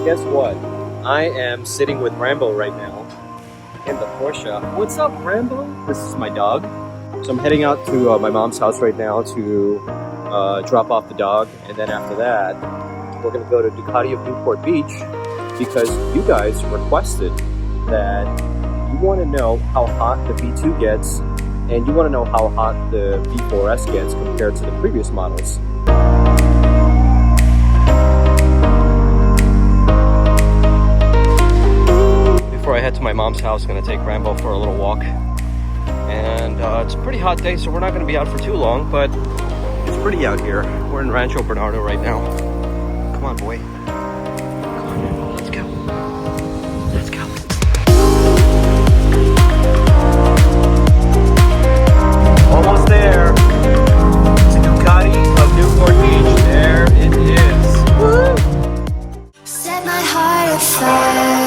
guess what? I am sitting with Rambo right now in the Porsche. What's up, Rambo? This is my dog. So I'm heading out to my mom's house right now to drop off the dog, and then after that, we're gonna go to Ducati of Newport Beach because you guys requested that you want to know how hot the V2 gets, and you want to know how hot the V4S gets compared to the previous models. Before I head to my mom's house, I'm gonna take Rambo for a little walk. And it's a pretty hot day, so we're not gonna be out for too long, but it's pretty out here. We're in Rancho Bernardo right now. Come on, boy. Come on, let's go. Let's go. Almost there. It's a Ducati of Newport Beach. There it is. Woo! Set my heart afire.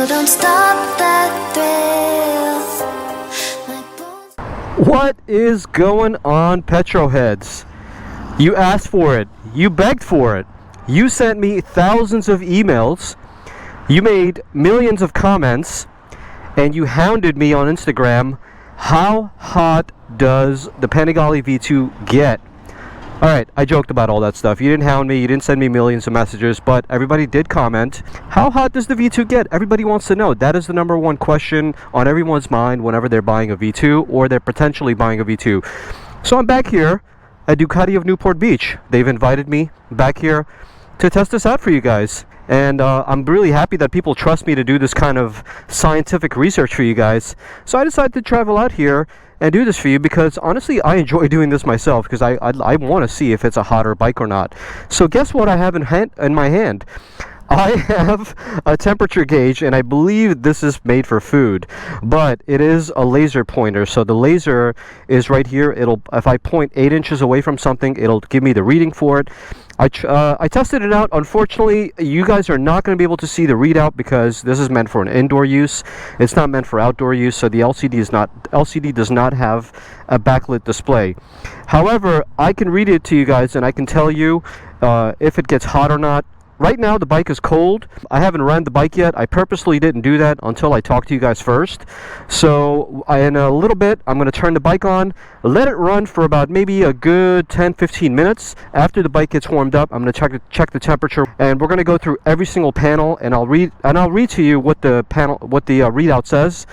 Don't stop that thrill. What is going on, Petroheads? You asked for it. You begged for it. You sent me thousands of emails. You made millions of comments. And you hounded me on Instagram. How hot does the Panigale V2 get? Alright, I joked about all that stuff. You didn't hound me, you didn't send me millions of messages, but everybody did comment. How hot does the V2 get? Everybody wants to know. That is the number one question on everyone's mind whenever they're buying a V2 or they're potentially buying a V2. So I'm back here at Ducati of Newport Beach. They've invited me back here to test this out for you guys. And I'm really happy that people trust me to do this kind of scientific research for you guys. So I decided to travel out here and do this for you because honestly I enjoy doing this myself because I want to see if it's a hotter bike or not. So guess what I have in my hand? I have a temperature gauge, and I believe this is made for food, but it is a laser pointer. So the laser is right here. If I point 8 inches away from something, it'll give me the reading for it. I tested it out. Unfortunately, you guys are not going to be able to see the readout because this is meant for an indoor use. It's not meant for outdoor use, so the LCD does not have a backlit display. However, I can read it to you guys, and I can tell you if it gets hot or not. Right now the bike is cold. I haven't ran the bike yet. I purposely didn't do that until I talked to you guys first. So in a little bit I'm going to turn the bike on, let it run for about maybe a good 10-15 minutes. After the bike gets warmed up, I'm going to check the temperature, and we're going to go through every single panel, and I'll read to you what the readout says.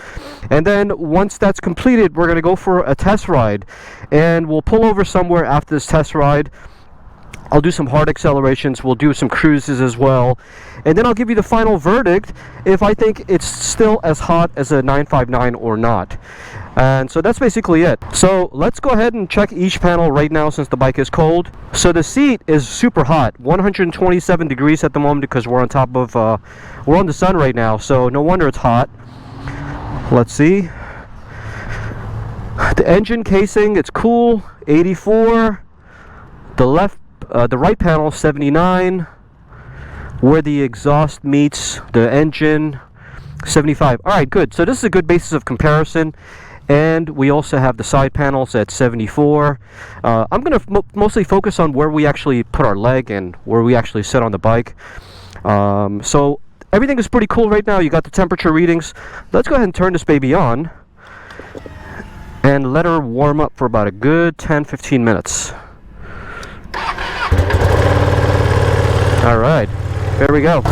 And then once that's completed, we're going to go for a test ride, and we'll pull over somewhere after this test ride. I'll do some hard accelerations, we'll do some cruises as well, and then I'll give you the final verdict if I think it's still as hot as a 959 or not. And so that's basically it. So let's go ahead and check each panel right now since the bike is cold. So the seat is super hot, 127 degrees at the moment because we're on top of, we're on the sun right now, so no wonder it's hot. Let's see. The engine casing, it's cool, 84. The right panel 79, where the exhaust meets the engine 75. Alright, good. So this is a good basis of comparison. And we also have the side panels at 74. I'm going to mostly focus on where we actually put our leg and where we actually sit on the bike. So everything is pretty cool right now. You got the temperature readings. Let's go ahead and turn this baby on and let her warm up for about a good 10-15 minutes. Alright, there we go.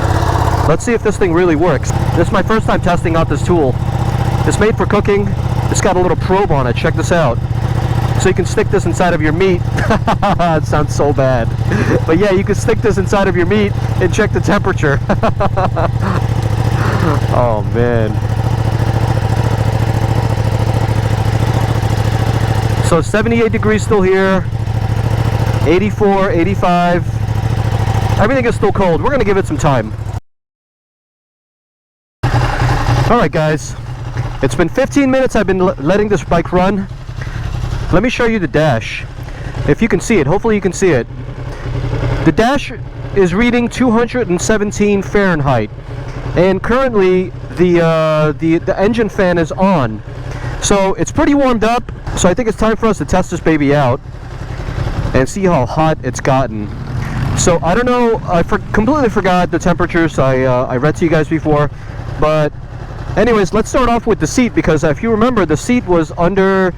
Let's see if this thing really works. This is my first time testing out this tool. It's made for cooking. It's got a little probe on it. Check this out. So you can stick this inside of your meat. It sounds so bad. But yeah, you can stick this inside of your meat and check the temperature. Oh man. So 78 degrees still here. 84, 85. Everything is still cold. We're going to give it some time. Alright guys. It's been 15 minutes I've been letting this bike run. Let me show you the dash. If you can see it. Hopefully you can see it. The dash is reading 217 Fahrenheit. And currently the engine fan is on. So it's pretty warmed up. So I think it's time for us to test this baby out and see how hot it's gotten. So I don't know, I completely forgot the temperatures I read to you guys before. But anyways, let's start off with the seat, because if you remember, the seat was under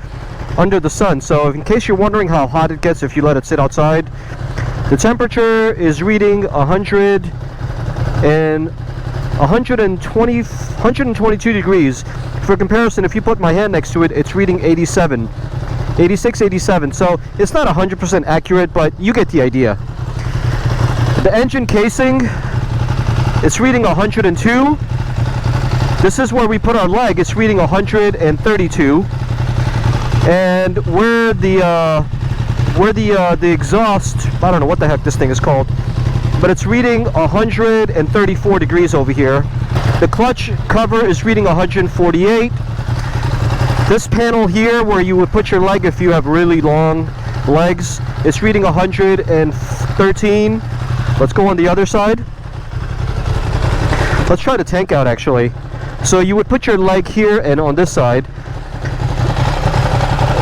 the sun. So in case you're wondering how hot it gets if you let it sit outside, the temperature is reading 122 degrees. For comparison, if you put my hand next to it, it's reading 86, 87. So it's not 100% accurate, but you get the idea. The engine casing, it's reading 102. This is where we put our leg. It's reading 132. And where the exhaust, I don't know what the heck this thing is called, but it's reading 134 degrees over here. The clutch cover is reading 148. This panel here, where you would put your leg if you have really long legs, it's reading 113. Let's go on the other side. Let's try the tank out actually. So you would put your leg here and on this side.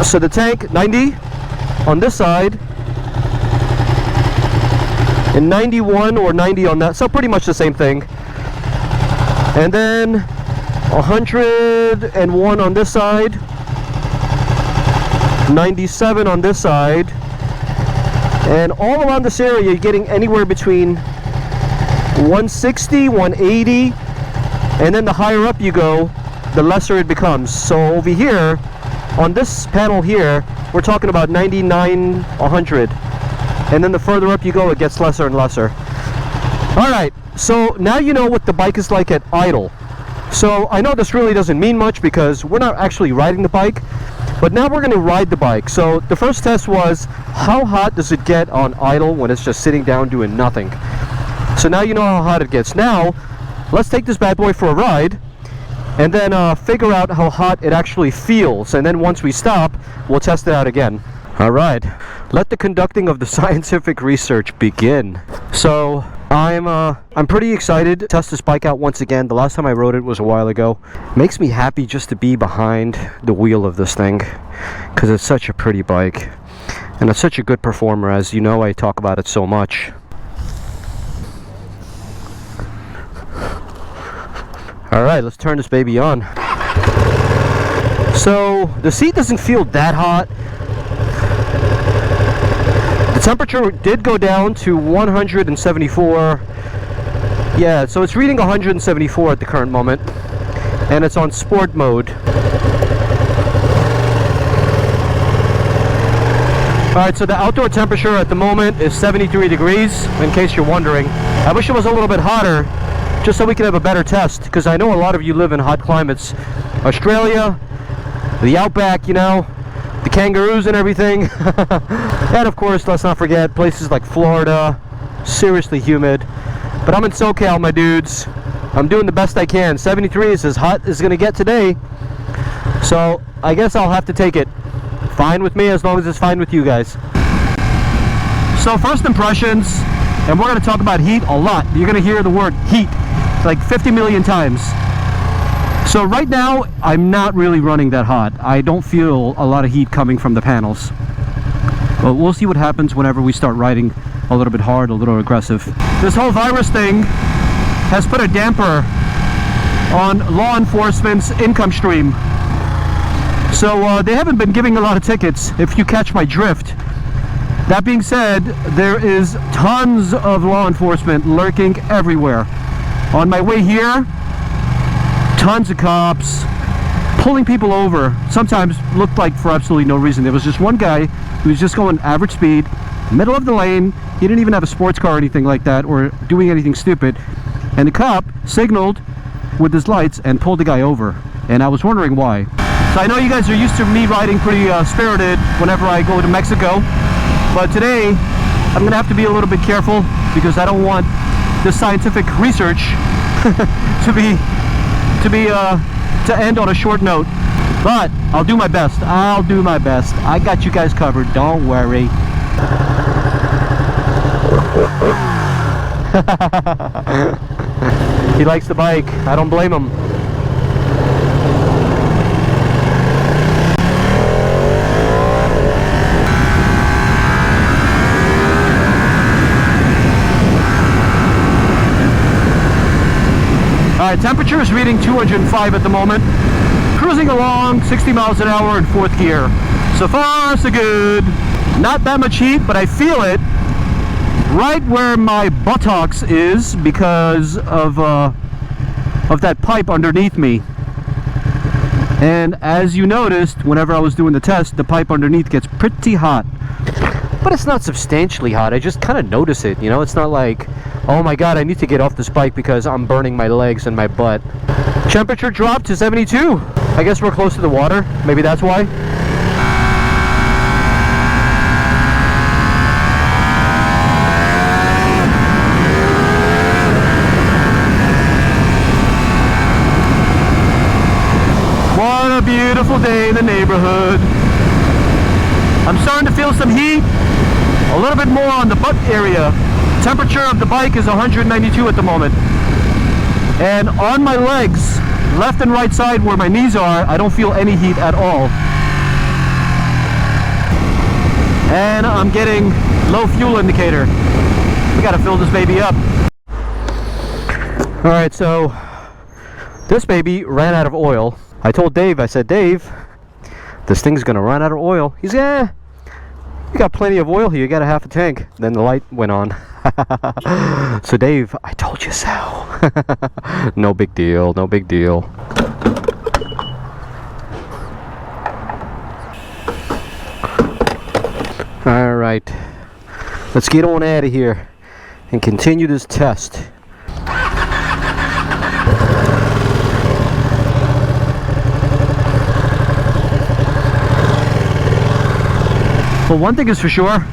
So the tank, 90 on this side, and 91 or 90 on that. So pretty much the same thing. And then 101 on this side, 97 on this side, and all around this area you're getting anywhere between 160, 180, and then the higher up you go, the lesser it becomes. So over here, on this panel here, we're talking about 99, 100. And then the further up you go, it gets lesser and lesser. Alright, so now you know what the bike is like at idle. So I know this really doesn't mean much because we're not actually riding the bike, but now we're going to ride the bike. So the first test was, how hot does it get on idle when it's just sitting down doing nothing? So now you know how hot it gets. Now, let's take this bad boy for a ride and then figure out how hot it actually feels. And then once we stop, we'll test it out again. Alright, let the conducting of the scientific research begin. So I'm pretty excited to test this bike out once again. The last time I rode it was a while ago. Makes me happy just to be behind the wheel of this thing, because it's such a pretty bike and it's such a good performer. As you know, I talk about it so much. Alright, let's turn this baby on. So the seat doesn't feel that hot. The temperature did go down to 174. Yeah, so it's reading 174 at the current moment, and it's on sport mode. Alright, so the outdoor temperature at the moment is 73 degrees, in case you're wondering. I wish it was a little bit hotter, just so we can have a better test, because I know a lot of you live in hot climates. Australia, the outback, you know, the kangaroos and everything. And of course, let's not forget places like Florida, seriously humid. But I'm in SoCal, my dudes. I'm doing the best I can. 73 is as hot as it's gonna get today, so I guess I'll have to take it. Fine with me, as long as it's fine with you guys. So first impressions, and we're gonna talk about heat a lot. You're gonna hear the word heat like 50 million times. So right now, I'm not really running that hot. I don't feel a lot of heat coming from the panels. But we'll see what happens whenever we start riding a little bit hard, a little aggressive. This whole virus thing has put a damper on law enforcement's income stream. So they haven't been giving a lot of tickets, if you catch my drift. That being said, there is tons of law enforcement lurking everywhere. On my way here, tons of cops, pulling people over, sometimes looked like for absolutely no reason. There was just one guy who was just going average speed, middle of the lane. He didn't even have a sports car or anything like that, or doing anything stupid. And the cop signaled with his lights and pulled the guy over. And I was wondering why. So I know you guys are used to me riding pretty spirited whenever I go to Mexico. But today, I'm going to have to be a little bit careful because I don't want this scientific research to end on a short note. But I'll do my best. I'll do my best. I got you guys covered. Don't worry. He likes the bike. I don't blame him. Alright, temperature is reading 205 at the moment. Cruising along 60 miles an hour in 4th gear. So far, so good. Not that much heat, but I feel it right where my buttocks is because of that pipe underneath me. And as you noticed, whenever I was doing the test, the pipe underneath gets pretty hot. But it's not substantially hot. I just kind of notice it, you know? It's not like, oh my god, I need to get off this bike because I'm burning my legs and my butt. Temperature dropped to 72. I guess we're close to the water. Maybe that's why. What a beautiful day in the neighborhood. I'm starting to feel some heat. A little bit more on the butt area. Temperature of the bike is 192 at the moment. And on my legs, left and right side where my knees are, I don't feel any heat at all. And I'm getting low fuel indicator. We gotta fill this baby up. Alright, so this baby ran out of oil. I told Dave, I said, Dave, this thing's gonna run out of oil. He's, yeah, you got plenty of oil here, you got a half a tank. Then the light went on. So Dave, I told you so. No big deal, no big deal. Alright, let's get on out of here and continue this test. Well, one thing is for sure,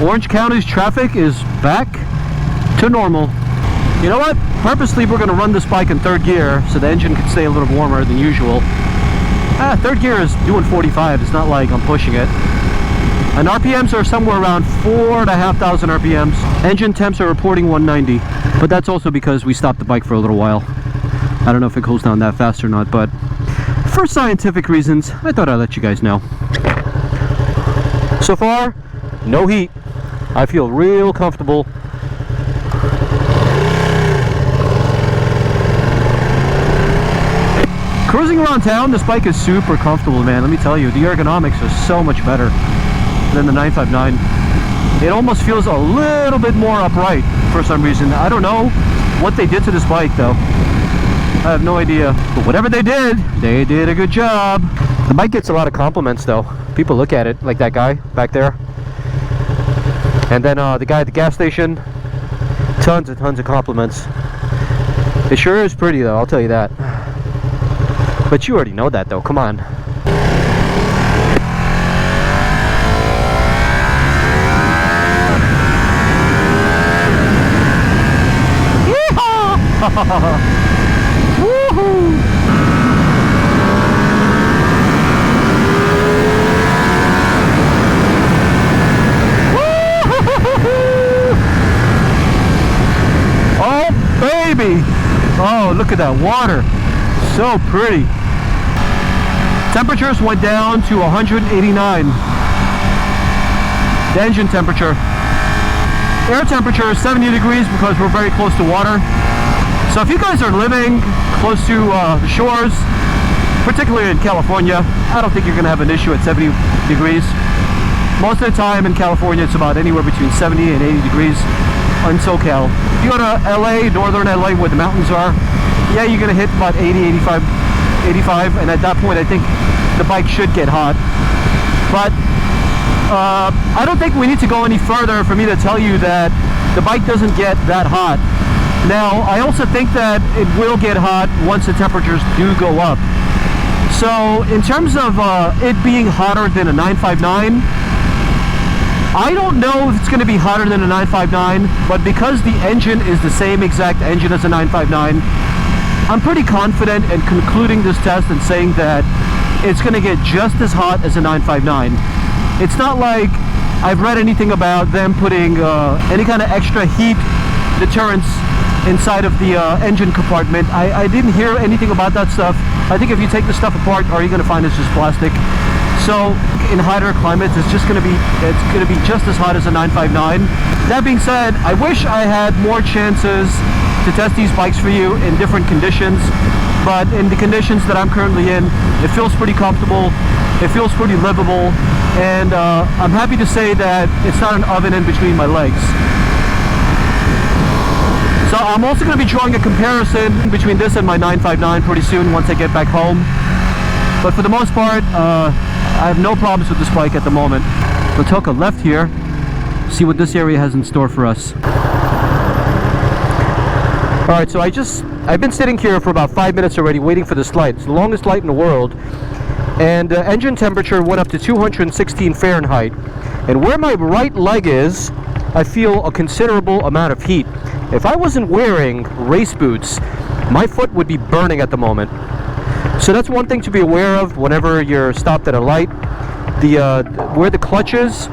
Orange County's traffic is back to normal. You know what? Purposely we're going to run this bike in 3rd gear so the engine can stay a little warmer than usual. 3rd gear is doing 45. It's not like I'm pushing it. And RPMs are somewhere around 4,500 RPMs. Engine temps are reporting 190. But that's also because we stopped the bike for a little while. I don't know if it cools down that fast or not, but for scientific reasons, I thought I'd let you guys know. So far, no heat. I feel real comfortable. Cruising around town, this bike is super comfortable, man. Let me tell you, the ergonomics are so much better than the 959. It almost feels a little bit more upright for some reason. I don't know what they did to this bike, though. I have no idea. But whatever they did a good job. The bike gets a lot of compliments, though. People look at it, like that guy back there. And then the guy at the gas station, tons and tons of compliments. It sure is pretty, though, I'll tell you that. But you already know that, though. Come on. Yeehaw! Woohoo! Baby! Oh, look at that water. So pretty. Temperatures went down to 189. The engine temperature. Air temperature is 70 degrees because we're very close to water. So if you guys are living close to the shores, particularly in California, I don't think you're going to have an issue at 70 degrees. Most of the time in California, it's about anywhere between 70 and 80 degrees on SoCal. If you go to LA, northern LA, where the mountains are, yeah, you're going to hit about 80, 85 85, and at that point I think the bike should get hot. But I don't think we need to go any further for me to tell you that the bike doesn't get that hot. Now, I also think that it will get hot once the temperatures do go up. So, in terms of it being hotter than a 959, I don't know if it's going to be hotter than a 959, but because the engine is the same exact engine as a 959, I'm pretty confident in concluding this test and saying that it's going to get just as hot as a 959. It's not like I've read anything about them putting any kind of extra heat deterrence inside of the engine compartment. I didn't hear anything about that stuff. I think if you take the stuff apart, all you're going to find is just plastic. So in hotter climates, it's going to be just as hot as a 959. That being said, I wish I had more chances to test these bikes for you in different conditions, but in the conditions that I'm currently in, it feels pretty comfortable, it feels pretty livable, and I'm happy to say that it's not an oven in between my legs. So I'm also going to be drawing a comparison between this and my 959 pretty soon once I get back home. But for the most part, I have no problems with this bike at the moment. We'll take a left here, see what this area has in store for us. Alright, so I've been sitting here for about 5 minutes already waiting for this light. It's the longest light in the world. And engine temperature went up to 216 Fahrenheit. And where my right leg is, I feel a considerable amount of heat. If I wasn't wearing race boots, my foot would be burning at the moment. So that's one thing to be aware of whenever you're stopped at a light. Where the clutch is,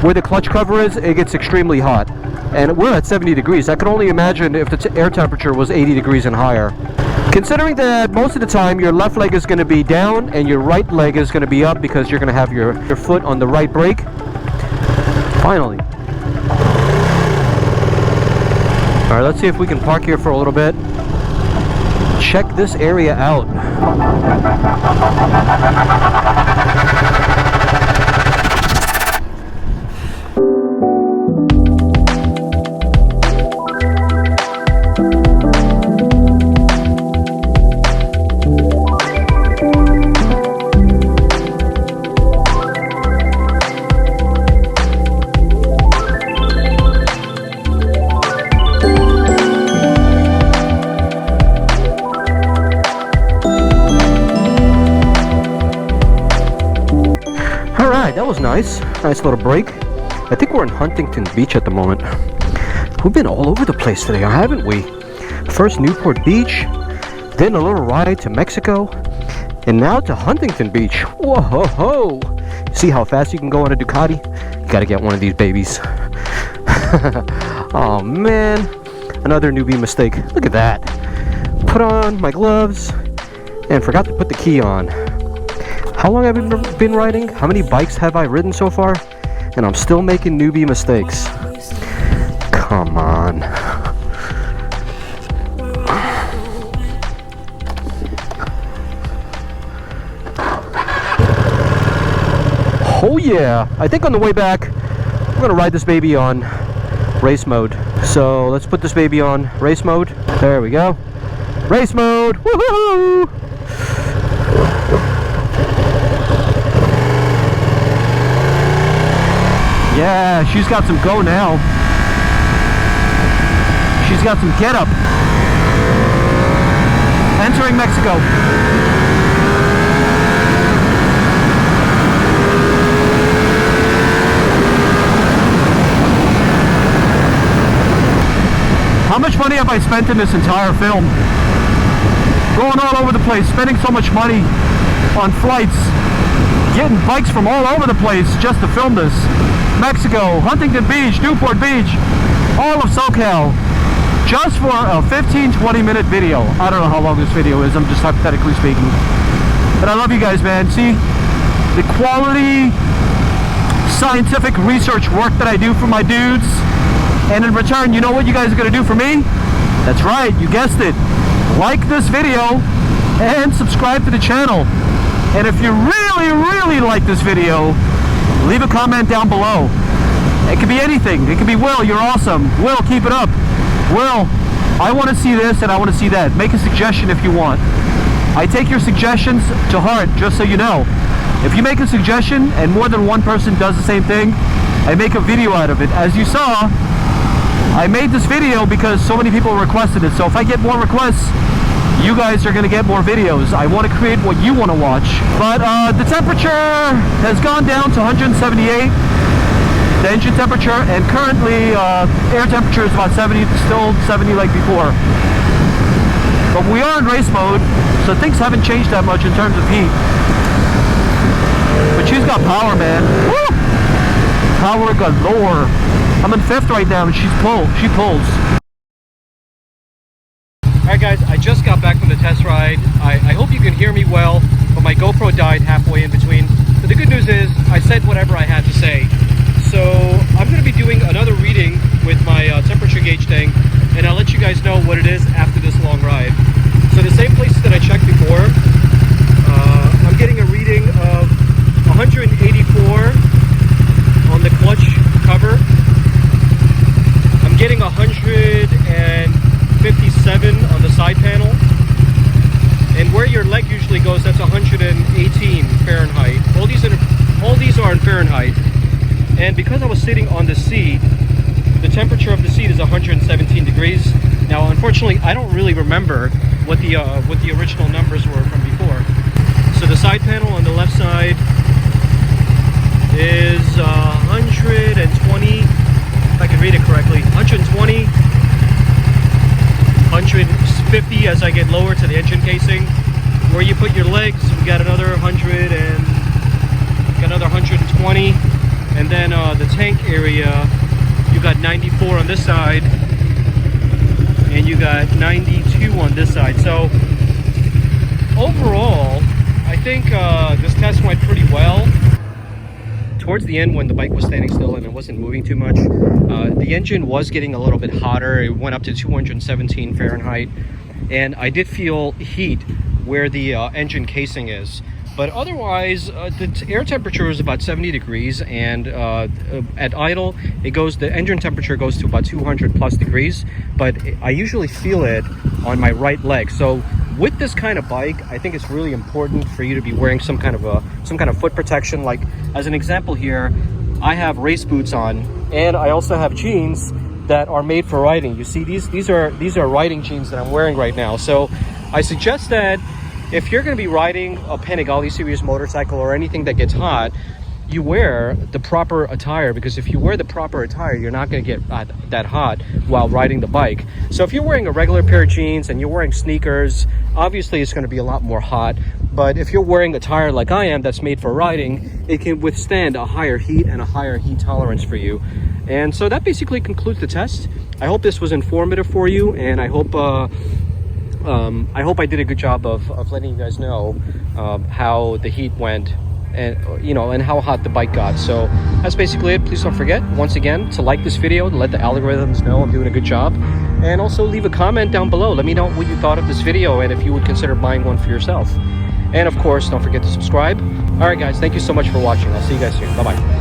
where the clutch cover is, it gets extremely hot. And we're at 70 degrees. I can only imagine if the air temperature was 80 degrees and higher. Considering that most of the time your left leg is going to be down and your right leg is going to be up because you're going to have your foot on the right brake. Finally. Alright, let's see if we can park here for a little bit. Check this area out. That was nice. Nice little break. I think we're in Huntington Beach at the moment. We've been all over the place today, haven't we? First Newport Beach, then a little ride to Mexico, and now to Huntington Beach. Whoa ho ho! See how fast you can go on a Ducati? You gotta get one of these babies. Oh man, another newbie mistake. Look at that. Put on my gloves and forgot to put the key on. How long have I been riding? How many bikes have I ridden so far? And I'm still making newbie mistakes. Come on. Oh yeah. I think on the way back, we're gonna ride this baby on race mode. So let's put this baby on race mode. There we go. Race mode. Woohoo! Yeah, she's got some go now. She's got some get up. Entering Mexico. How much money have I spent in this entire film? Going all over the place, spending so much money on flights, getting bikes from all over the place just to film this. Mexico, Huntington Beach, Newport Beach, all of SoCal, just for a 15-20 minute video. I don't know how long this video is, I'm just hypothetically speaking. But I love you guys, man. See, the quality scientific research work that I do for my dudes, and in return, you know what you guys are going to do for me? That's right, you guessed it. Like this video and subscribe to the channel. And if you really, really like this video, leave a comment down below. It could be anything. It could be, Will, you're awesome. Will, keep it up. Will, I want to see this and I want to see that. Make a suggestion if you want. I take your suggestions to heart, just so you know. If you make a suggestion and more than one person does the same thing, I make a video out of it. As you saw, I made this video because so many people requested it. So if I get more requests, you guys are going to get more videos. I want to create what you want to watch. But the temperature has gone down to 178, the engine temperature, and currently air temperature is about 70, still 70 like before. But we are in race mode, so things haven't changed that much in terms of heat. But she's got power, man. Woo! Power galore. I'm in 5th right now, and she pulls. Alright guys, I just got back from the test ride. I hope you can hear me well, but my GoPro died halfway in between. But the good news is, I said whatever I had to say. So, I'm going to be doing another reading with my temperature gauge thing, and I'll let you guys know what it is after this long ride. So the same places that I checked before, I'm getting a reading of 184 on the clutch cover. I'm getting 157 on the side panel. And where your leg usually goes, that's 118 Fahrenheit. All these are in Fahrenheit. And because I was sitting on the seat, the temperature of the seat is 117 degrees. Now, unfortunately, I don't really remember what the original numbers were from before. So the side panel on the left side is 120, if I can read it correctly, 120, 150 as I get lower to the engine casing. Where you put your legs, we got another 100 and got another 120. And then the tank area, you got 94 on this side, and you got 92 on this side. So overall, I think this test went pretty well. Towards the end, when the bike was standing still and it wasn't moving too much, the engine was getting a little bit hotter. It went up to 217 Fahrenheit, and I did feel heat where the engine casing is. But otherwise, the air temperature is about 70 degrees, and at idle, the engine temperature goes to about 200 plus degrees. But I usually feel it on my right leg. So with this kind of bike, I think it's really important for you to be wearing some kind of foot protection. Like as an example here, I have race boots on, and I also have jeans that are made for riding. You see, these are riding jeans that I'm wearing right now. So I suggest that if you're going to be riding a Panigale series motorcycle or anything that gets hot, you wear the proper attire, because if you wear the proper attire, you're not going to get that hot while riding the bike. So if you're wearing a regular pair of jeans and you're wearing sneakers, obviously it's going to be a lot more hot. But if you're wearing attire like I am that's made for riding, it can withstand a higher heat and a higher heat tolerance for you. And so that basically concludes the test. I hope this was informative for you, and I hope I did a good job of letting you guys know how the heat went, and and how hot the bike got. So that's basically it. Please don't forget, once again, to like this video, to let the algorithms know I'm doing a good job, and also leave a comment down below. Let me know what you thought of this video and if you would consider buying one for yourself. And of course, don't forget to subscribe. All right guys, thank you so much for watching. I'll see you guys soon. Bye bye.